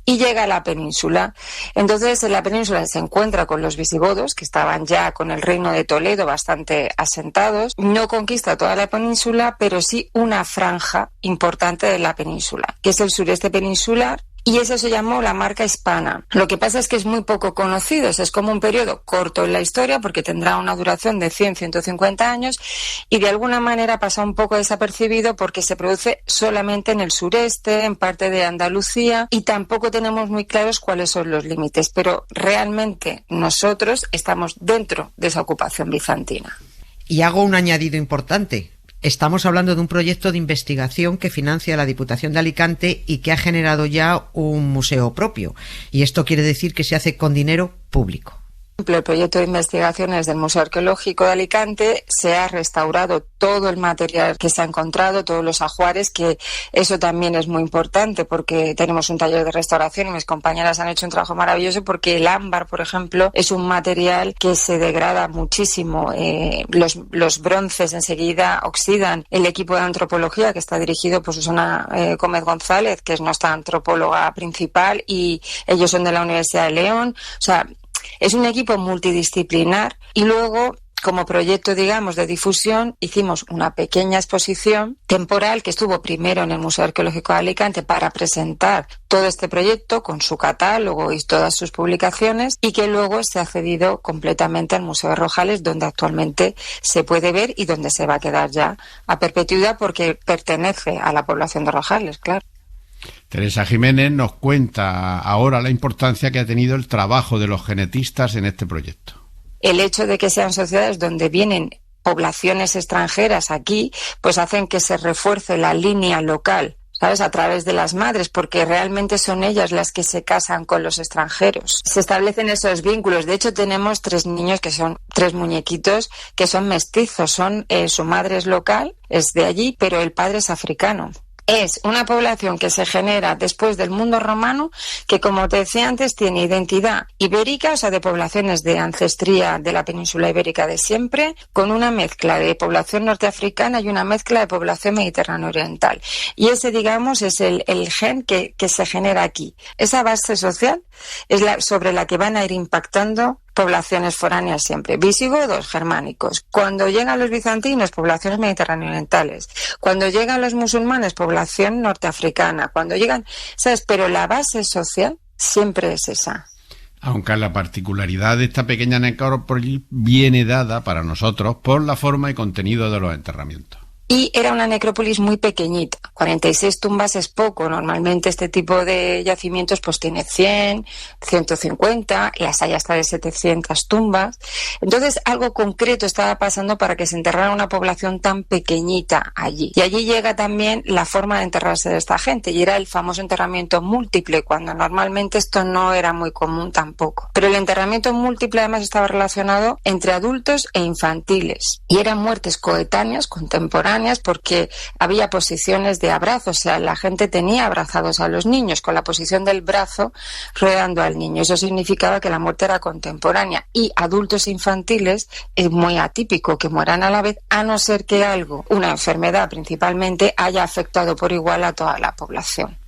y llega a la península. Entonces, en la península se encuentra con los visigodos, que estaban ya con el reino de Toledo bastante asentados. No conquista toda la península, pero sí una franja importante de la península, que es el sureste peninsular, y eso se llamó la Marca Hispana. Lo que pasa es que es muy poco conocido, es como un periodo corto en la historia, porque tendrá una duración de 100-150 años, y de alguna manera pasa un poco desapercibido porque se produce solamente en el sureste, en parte de Andalucía, y tampoco tenemos muy claros cuáles son los límites, pero realmente nosotros estamos dentro de esa ocupación bizantina. Y hago un añadido importante. Estamos hablando de un proyecto de investigación que financia la Diputación de Alicante y que ha generado ya un museo propio. Y esto quiere decir que se hace con dinero público. El proyecto de investigaciones del Museo Arqueológico de Alicante se ha restaurado todo el material que se ha encontrado, todos los ajuares, que eso también es muy importante porque tenemos un taller de restauración y mis compañeras han hecho un trabajo maravilloso porque el ámbar, por ejemplo, es un material que se degrada muchísimo. Los bronces enseguida oxidan. El equipo de antropología, que está dirigido por Susana Gómez González, que es nuestra antropóloga principal, y ellos son de la Universidad de León. O sea, es un equipo multidisciplinar, y luego, como proyecto, digamos, de difusión, hicimos una pequeña exposición temporal que estuvo primero en el Museo Arqueológico de Alicante para presentar todo este proyecto con su catálogo y todas sus publicaciones, y que luego se ha cedido completamente al Museo de Rojales, donde actualmente se puede ver y donde se va a quedar ya a perpetuidad porque pertenece a la población de Rojales, claro. Teresa Jiménez nos cuenta ahora la importancia que ha tenido el trabajo de los genetistas en este proyecto. El hecho de que sean sociedades donde vienen poblaciones extranjeras aquí, pues hacen que se refuerce la línea local, ¿sabes?, a través de las madres, porque realmente son ellas las que se casan con los extranjeros. Se establecen esos vínculos. De hecho, tenemos 3 niños que son 3 muñequitos que son mestizos. Su madre es local, es de allí, pero el padre es africano. Es una población que se genera después del mundo romano, que, como te decía antes, tiene identidad ibérica, o sea, de poblaciones de ancestría de la península ibérica de siempre, con una mezcla de población norteafricana y una mezcla de población mediterráneo oriental. Y ese, digamos, es el gen que se genera aquí. Esa base social es sobre la que van a ir impactando poblaciones foráneas siempre. Visigodos, germánicos. Cuando llegan los bizantinos, poblaciones mediterráneo orientales. Cuando llegan los musulmanes, población norteafricana. Cuando llegan, ¿sabes? Pero la base social siempre es esa. Aunque la particularidad de esta pequeña necrópolis viene dada para nosotros por la forma y contenido de los enterramientos. Y era una necrópolis muy pequeñita, 46 tumbas es poco, normalmente este tipo de yacimientos pues tiene 100, 150, las hay hasta de 700 tumbas. Entonces algo concreto estaba pasando para que se enterrara una población tan pequeñita allí. Y allí llega también la forma de enterrarse de esta gente, y era el famoso enterramiento múltiple, cuando normalmente esto no era muy común tampoco. Pero el enterramiento múltiple además estaba relacionado entre adultos e infantiles, y eran muertes coetáneas, contemporáneas, porque había posiciones de abrazo, o sea, la gente tenía abrazados a los niños con la posición del brazo rodeando al niño. Eso significaba que la muerte era contemporánea, y adultos infantiles es muy atípico que mueran a la vez, a no ser que algo, una enfermedad principalmente, haya afectado por igual a toda la población.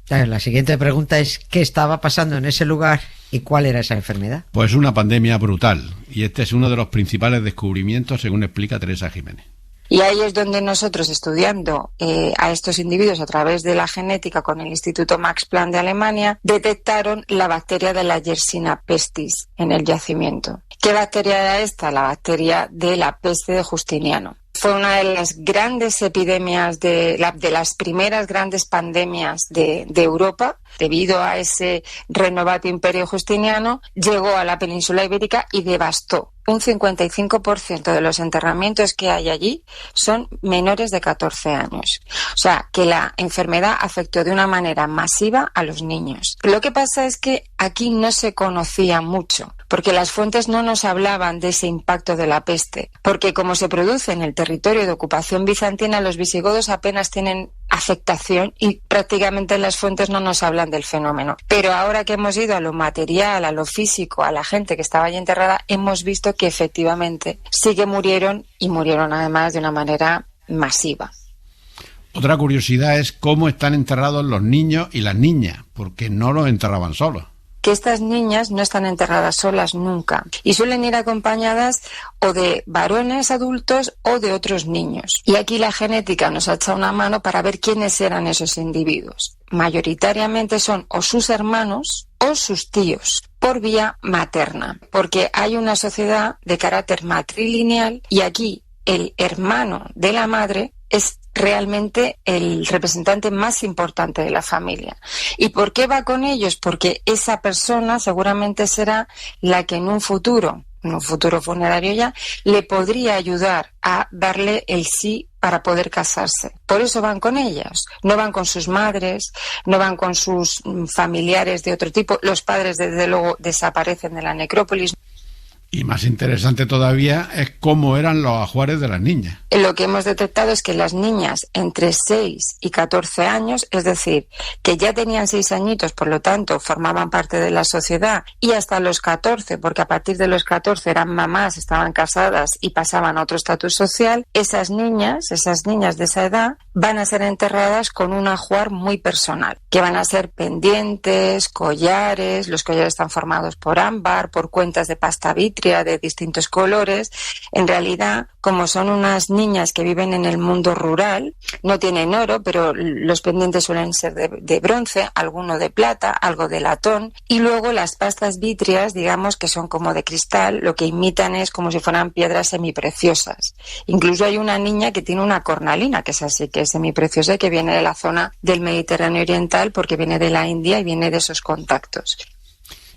Claro, la siguiente pregunta es ¿qué estaba pasando en ese lugar y cuál era esa enfermedad? Pues una pandemia brutal, y este es uno de los principales descubrimientos, según explica Teresa Jiménez. Y ahí es donde nosotros, estudiando a estos individuos a través de la genética con el Instituto Max Planck de Alemania, detectaron la bacteria de la Yersina pestis en el yacimiento. ¿Qué bacteria era esta? La bacteria de la peste de Justiniano. Fue una de las grandes epidemias, de las primeras grandes pandemias de Europa. Debido a ese renovatio imperio justiniano, llegó a la península ibérica y devastó. Un 55% de los enterramientos que hay allí son menores de 14 años. O sea, que la enfermedad afectó de una manera masiva a los niños. Lo que pasa es que aquí no se conocía mucho, porque las fuentes no nos hablaban de ese impacto de la peste, porque como se produce en el territorio de ocupación bizantina, los visigodos apenas tienen afectación y prácticamente las fuentes no nos hablan del fenómeno. Pero ahora que hemos ido a lo material, a lo físico, a la gente que estaba allí enterrada, hemos visto que efectivamente sí que murieron, y murieron además de una manera masiva. Otra curiosidad es cómo están enterrados los niños y las niñas, porque no los enterraban solos. Que estas niñas no están enterradas solas nunca y suelen ir acompañadas o de varones adultos o de otros niños. Y aquí la genética nos ha echado una mano para ver quiénes eran esos individuos. Mayoritariamente son o sus hermanos o sus tíos, por vía materna, porque hay una sociedad de carácter matrilineal y aquí el hermano de la madre es realmente el representante más importante de la familia. ¿Y por qué va con ellos? Porque esa persona seguramente será la que en un futuro funerario ya, le podría ayudar a darle el sí para poder casarse. Por eso van con ellas. No van con sus madres, no van con sus familiares de otro tipo. Los padres, desde luego, desaparecen de la necrópolis. Y más interesante todavía es cómo eran los ajuares de las niñas. Lo que hemos detectado es que las niñas entre 6 y 14 años, es decir, que ya tenían 6 añitos, por lo tanto formaban parte de la sociedad, y hasta los 14, porque a partir de los 14 eran mamás, estaban casadas y pasaban a otro estatus social, esas niñas de esa edad van a ser enterradas con un ajuar muy personal, que van a ser pendientes, collares. Los collares están formados por ámbar, por cuentas de pasta vítrea de distintos colores. En realidad, como son unas niñas que viven en el mundo rural, no tienen oro, pero los pendientes suelen ser de bronce, alguno de plata, algo de latón, y luego las pastas vítreas, digamos que son como de cristal, lo que imitan es como si fueran piedras semipreciosas. Incluso hay una niña que tiene una cornalina, que es así, que es semipreciosa y que viene de la zona del Mediterráneo oriental, porque viene de la India y viene de esos contactos.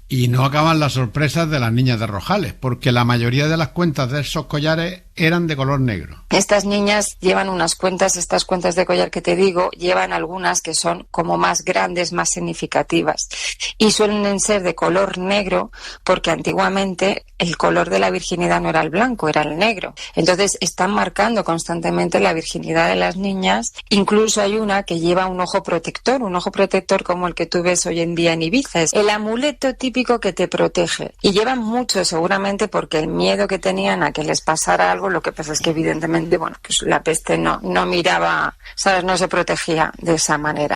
Y no acaban las sorpresas de las niñas de Rojales, porque la mayoría de las cuentas de esos collares eran de color negro. Estas niñas llevan estas cuentas de collar que te digo, llevan algunas que son como más grandes, más significativas, y suelen ser de color negro porque antiguamente el color de la virginidad no era el blanco, era el negro. Entonces están marcando constantemente la virginidad de las niñas. Incluso hay una que lleva un ojo protector como el que tú ves hoy en día en Ibiza. Es el amuleto típico que te protege. Y llevan mucho seguramente porque el miedo que tenían a que les pasara algo. Lo que pasa es que evidentemente, pues la peste no miraba, ¿sabes? No se protegía de esa manera.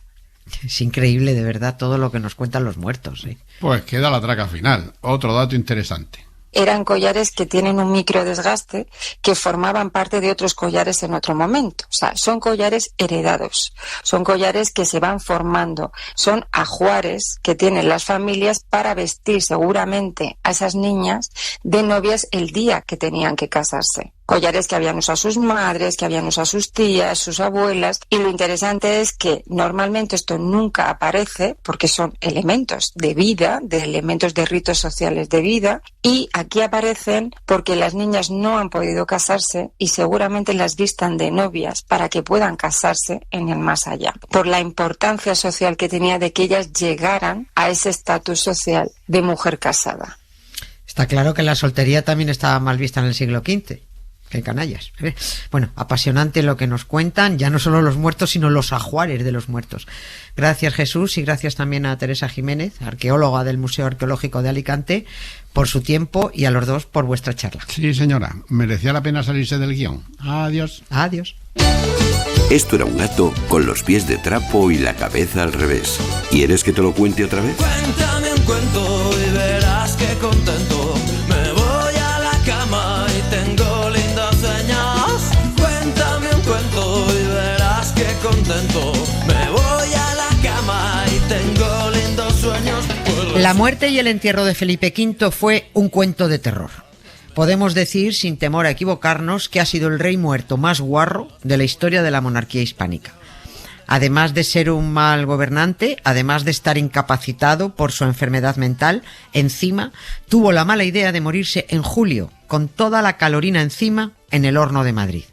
Es increíble, de verdad, todo lo que nos cuentan los muertos, ¿eh? Pues queda la traca final. Otro dato interesante. Eran collares que tienen un microdesgaste que formaban parte de otros collares en otro momento. O sea, son collares heredados, son collares que se van formando, son ajuares que tienen las familias para vestir seguramente a esas niñas de novias el día que tenían que casarse. Collares que habían usado sus madres, que habían usado sus tías, sus abuelas, y lo interesante es que normalmente esto nunca aparece porque son elementos de vida, de elementos de ritos sociales de vida, y aquí aparecen porque las niñas no han podido casarse y seguramente las vistan de novias para que puedan casarse en el más allá, por la importancia social que tenía de que ellas llegaran a ese estatus social de mujer casada. Está claro que la soltería también estaba mal vista en el siglo XV. ¡Qué canallas! Bueno, apasionante lo que nos cuentan, ya no solo los muertos, sino los ajuares de los muertos. Gracias, Jesús, y gracias también a Teresa Jiménez, arqueóloga del Museo Arqueológico de Alicante, por su tiempo, y a los dos por vuestra charla. Sí, señora, merecía la pena salirse del guión. Adiós. Adiós. Esto era un gato con los pies de trapo y la cabeza al revés. ¿Quieres que te lo cuente otra vez? Cuéntame un cuento y verás que contento. Me voy a la cama y tengo lindas señas. Cuéntame un cuento y verás que contento. Me voy a la cama y tengo lindos sueños. La muerte y el entierro de Felipe V fue un cuento de terror. Podemos decir, sin temor a equivocarnos, que ha sido el rey muerto más guarro de la historia de la monarquía hispánica. Además de ser un mal gobernante, además de estar incapacitado por su enfermedad mental, encima tuvo la mala idea de morirse en julio, con toda la calorina encima, en el horno de Madrid.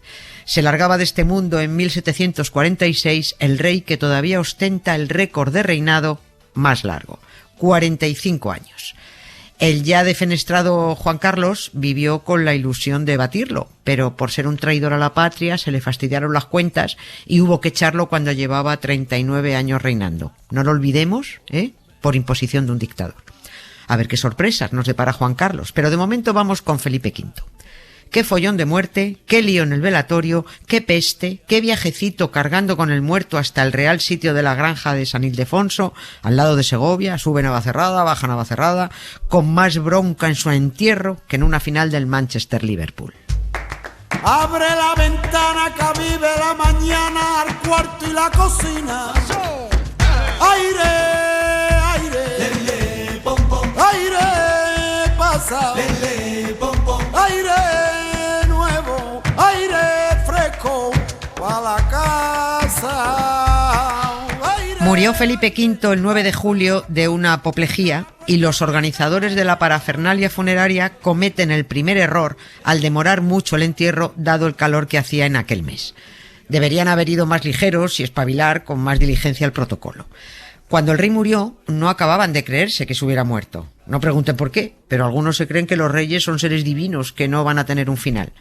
Se largaba de este mundo en 1746 el rey que todavía ostenta el récord de reinado más largo, 45 años. El ya defenestrado Juan Carlos vivió con la ilusión de batirlo, pero por ser un traidor a la patria se le fastidiaron las cuentas y hubo que echarlo cuando llevaba 39 años reinando. No lo olvidemos, por imposición de un dictador. A ver qué sorpresas nos depara Juan Carlos, pero de momento vamos con Felipe V. Qué follón de muerte, qué lío en el velatorio, qué peste, qué viajecito cargando con el muerto hasta el real sitio de la granja de San Ildefonso, al lado de Segovia, sube Navacerrada, baja Navacerrada, con más bronca en su entierro que en una final del Manchester-Liverpool. Abre la ventana que vive la mañana al cuarto y la cocina. Aire, aire, aire pasa. Aire nuevo, aire fresco a la casa. Murió Felipe V el 9 de julio de una apoplejía y los organizadores de la parafernalia funeraria cometen el primer error al demorar mucho el entierro dado el calor que hacía en aquel mes. Deberían haber ido más ligeros y espabilar con más diligencia el protocolo. Cuando el rey murió, no acababan de creerse que se hubiera muerto. No pregunten por qué, pero algunos se creen que los reyes son seres divinos que no van a tener un final.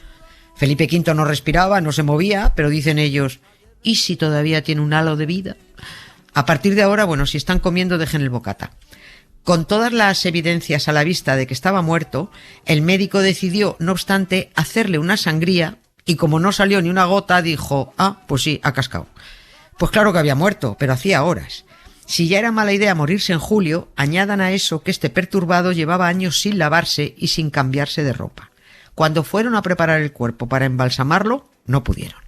Felipe V no respiraba, no se movía, pero dicen ellos, ¿y si todavía tiene un halo de vida? A partir de ahora, si están comiendo, dejen el bocata. Con todas las evidencias a la vista de que estaba muerto, el médico decidió, no obstante, hacerle una sangría y como no salió ni una gota, dijo, pues sí, ha cascado. Pues claro que había muerto, pero hacía horas. Si ya era mala idea morirse en julio, añadan a eso que este perturbado llevaba años sin lavarse y sin cambiarse de ropa. Cuando fueron a preparar el cuerpo para embalsamarlo, no pudieron.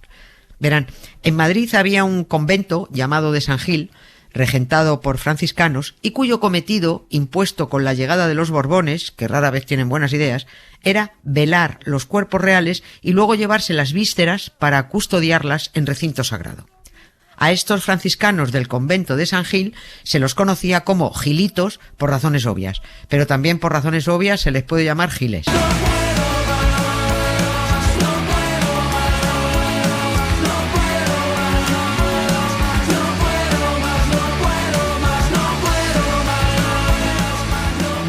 Verán, en Madrid había un convento llamado de San Gil, regentado por franciscanos, y cuyo cometido, impuesto con la llegada de los Borbones, que rara vez tienen buenas ideas, era velar los cuerpos reales y luego llevarse las vísceras para custodiarlas en recinto sagrado. A estos franciscanos del convento de San Gil se los conocía como gilitos por razones obvias, pero también por razones obvias se les puede llamar giles.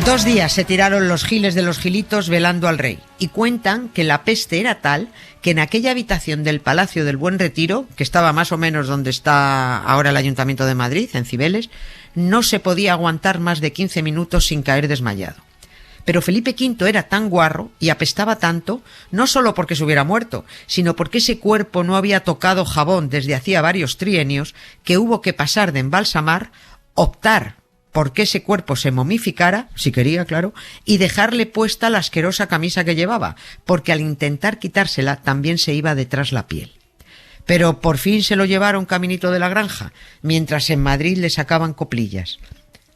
Dos días se tiraron los giles de los gilitos velando al rey y cuentan que la peste era tal que en aquella habitación del Palacio del Buen Retiro, que estaba más o menos donde está ahora el Ayuntamiento de Madrid, en Cibeles, no se podía aguantar más de 15 minutos sin caer desmayado. Pero Felipe V era tan guarro y apestaba tanto, no solo porque se hubiera muerto, sino porque ese cuerpo no había tocado jabón desde hacía varios trienios, que hubo que pasar de embalsamar, optar porque ese cuerpo se momificara, si quería, claro, y dejarle puesta la asquerosa camisa que llevaba, porque al intentar quitársela también se iba detrás la piel. Pero por fin se lo llevaron caminito de la granja, mientras en Madrid le sacaban coplillas.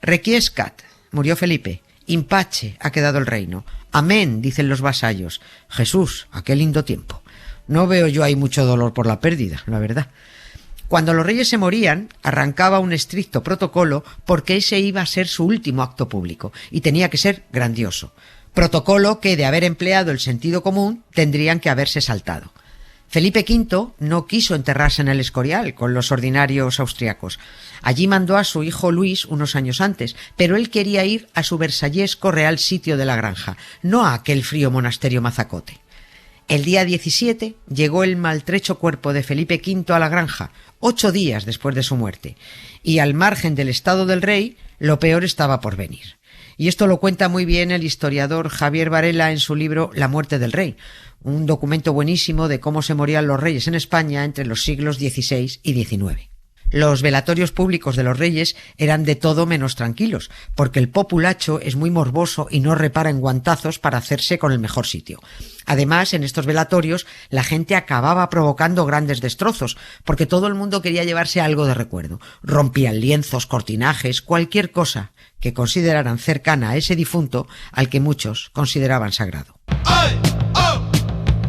Requiescat, murió Felipe. In pace, ha quedado el reino. Amén, dicen los vasallos. Jesús, a qué lindo tiempo. No veo yo ahí mucho dolor por la pérdida, la verdad. Cuando los reyes se morían, arrancaba un estricto protocolo porque ese iba a ser su último acto público y tenía que ser grandioso. Protocolo que, de haber empleado el sentido común, tendrían que haberse saltado. Felipe V no quiso enterrarse en el Escorial con los ordinarios austriacos. Allí mandó a su hijo Luis unos años antes, pero él quería ir a su versallesco real sitio de la granja, no a aquel frío monasterio mazacote. El día 17 llegó el maltrecho cuerpo de Felipe V a la granja, 8 días después de su muerte, y al margen del estado del rey, lo peor estaba por venir. Y esto lo cuenta muy bien el historiador Javier Varela en su libro La muerte del rey, un documento buenísimo de cómo se morían los reyes en España entre los siglos XVI y XIX. Los velatorios públicos de los reyes eran de todo menos tranquilos, porque el populacho es muy morboso y no repara en guantazos para hacerse con el mejor sitio. Además, en estos velatorios la gente acababa provocando grandes destrozos, porque todo el mundo quería llevarse algo de recuerdo. Rompían lienzos, cortinajes, cualquier cosa que consideraran cercana a ese difunto al que muchos consideraban sagrado. ¡Ay! ¡Oh!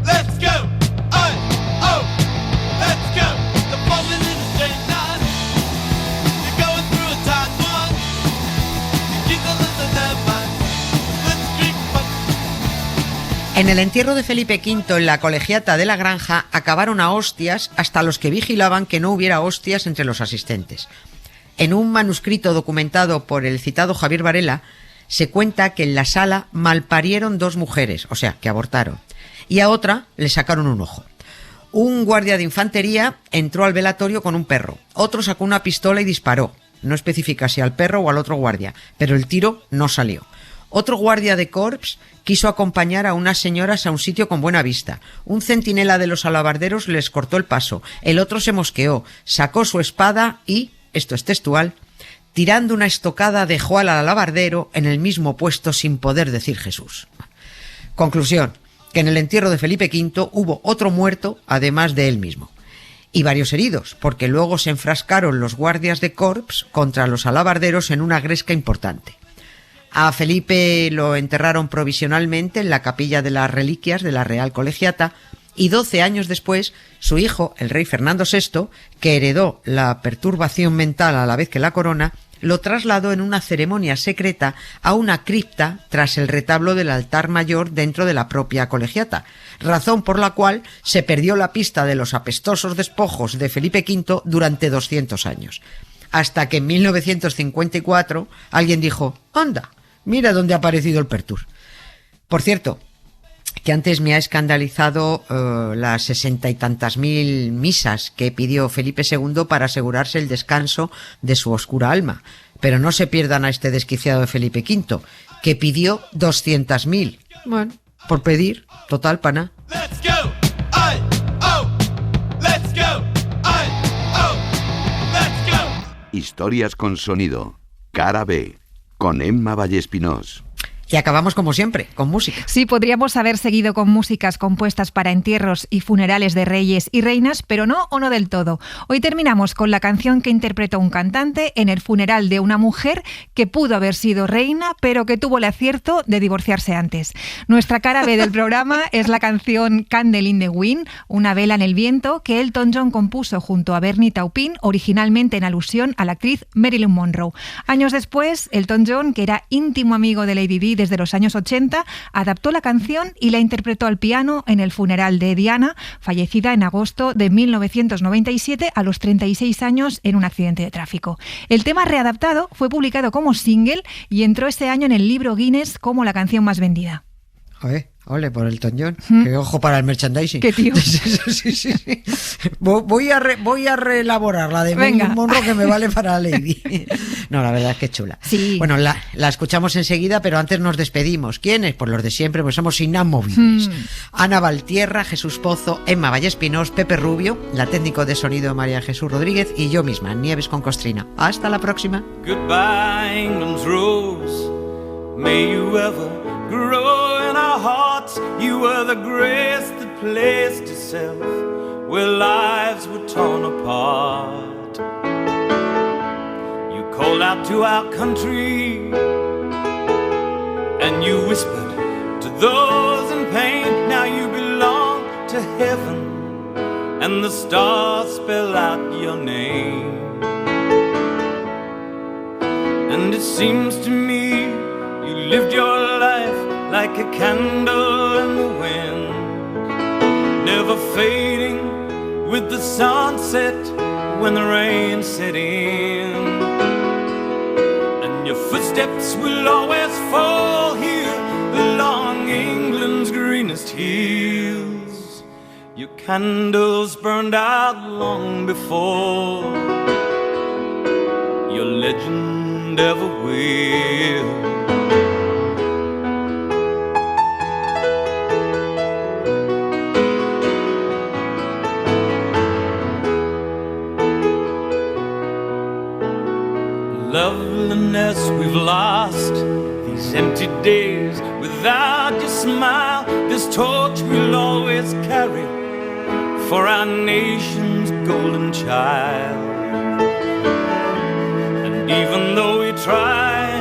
¡Let's go! ¡Ay! ¡Oh! ¡Let's go! The falling in a straight line. You're going through a tight one. You keep the listen that mind. Let's creep up. En el entierro de Felipe V en la colegiata de la granja acabaron a hostias hasta los que vigilaban que no hubiera hostias entre los asistentes. En un manuscrito documentado por el citado Javier Varela, se cuenta que en la sala malparieron 2 mujeres, o sea, que abortaron, y a otra le sacaron un ojo. Un guardia de infantería entró al velatorio con un perro, otro sacó una pistola y disparó. No especifica si al perro o al otro guardia, pero el tiro no salió. Otro guardia de corps quiso acompañar a unas señoras a un sitio con buena vista. Un centinela de los alabarderos les cortó el paso, el otro se mosqueó, sacó su espada y, esto es textual, tirando una estocada dejó al alabardero en el mismo puesto sin poder decir Jesús. Conclusión, que en el entierro de Felipe V hubo otro muerto además de él mismo. Y varios heridos, porque luego se enfrascaron los guardias de corps contra los alabarderos en una gresca importante. A Felipe lo enterraron provisionalmente en la capilla de las reliquias de la Real Colegiata y 12 años después su hijo, el rey Fernando VI, que heredó la perturbación mental a la vez que la corona, lo trasladó en una ceremonia secreta a una cripta tras el retablo del altar mayor dentro de la propia colegiata, razón por la cual se perdió la pista de los apestosos despojos de Felipe V durante 200 años. Hasta que en 1954 alguien dijo, anda, mira dónde ha aparecido el Pertur. Por cierto, que antes me ha escandalizado las 60 y tantas mil misas que pidió Felipe II para asegurarse el descanso de su oscura alma. Pero no se pierdan a este desquiciado de Felipe V, que pidió 200.000. Bueno, por pedir, total, pana. Historias con sonido. Cara B. Con Emma Vallespinós. Y acabamos como siempre, con música. Sí, podríamos haber seguido con músicas compuestas para entierros y funerales de reyes y reinas, pero no o no del todo. Hoy terminamos con la canción que interpretó un cantante en el funeral de una mujer que pudo haber sido reina, pero que tuvo el acierto de divorciarse antes. Nuestra cara B del programa es la canción Candle in the Wind, una vela en el viento, que Elton John compuso junto a Bernie Taupin, originalmente en alusión a la actriz Marilyn Monroe. Años después, Elton John, que era íntimo amigo de Lady Di desde los años 80, adaptó la canción y la interpretó al piano en el funeral de Diana, fallecida en agosto de 1997 a los 36 años en un accidente de tráfico. El tema readaptado fue publicado como single y entró ese año en el libro Guinness como la canción más vendida. Ole, por Elton John. Que ojo para el merchandising. Qué tío. Sí. Voy a reelaborar la de Marilyn Monroe, que me vale para Lady. No, la verdad es que es chula. Sí. Bueno, la escuchamos enseguida, pero antes nos despedimos. ¿Quiénes? Pues los de siempre, pues somos inamovibles. Ana Valtierra, Jesús Pozo, Emma Vallespinós, Pepe Rubio, la técnico de sonido María Jesús Rodríguez y yo misma, Nieves con Costrina. Hasta la próxima. Goodbye, England's rose. May you ever grow in our hearts. You were the grace that placed itself where lives were torn apart. You called out to our country and you whispered to those in pain. Now you belong to heaven and the stars spell out your name. And it seems to me you lived your life like a candle in the wind, never fading with the sunset when the rain set in. And your footsteps will always fall here along England's greenest hills. Your candles burned out long before your legend ever will. Loveliness we've lost, these empty days without your smile, this torch we'll always carry for our nation's golden child. And even though we try,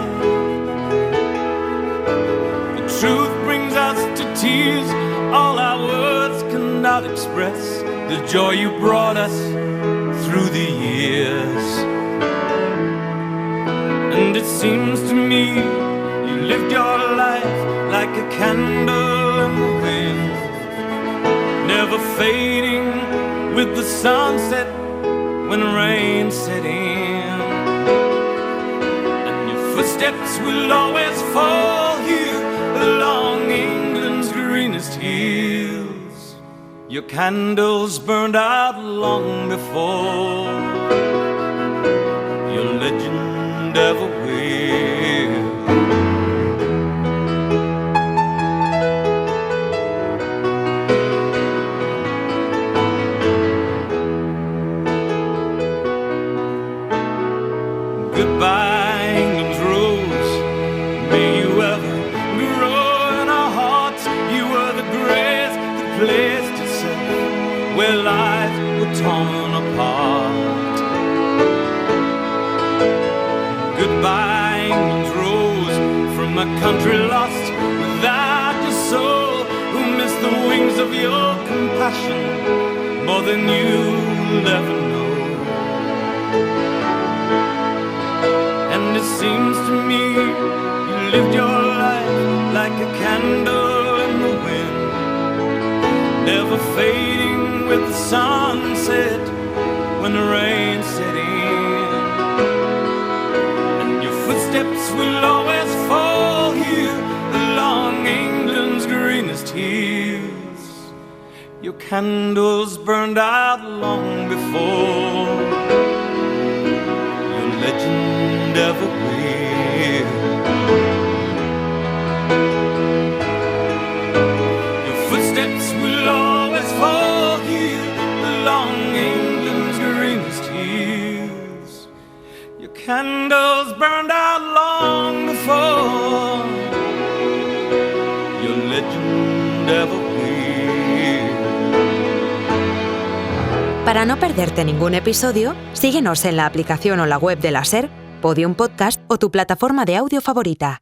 the truth brings us to tears. All our words cannot express the joy you brought us through the years. And it seems to me you lived your life like a candle in the wind, never fading with the sunset when rain set in. footsteps will always fall here along England's greenest hills. Your candles burned out long before your legend ever will. Goodbye, England's rose. May you ever grow in our hearts. You were the grace that placed itself where lives were torn apart. Goodbye, England's rose, from a country lost without your soul, who missed the wings of your compassion more than you'll ever know. And it seems to me you lived your life like a candle in the wind, never fading with the sunset when the rain set in. And your footsteps will always fall here along England's greenest hills. Your candles burned out long before your legend ever will. Your footsteps will always fall here along England's greenest hills. Your candles burned out long before your legend ever will. Para no perderte ningún episodio, síguenos en la aplicación o la web de la SER, Podium Podcast o tu plataforma de audio favorita.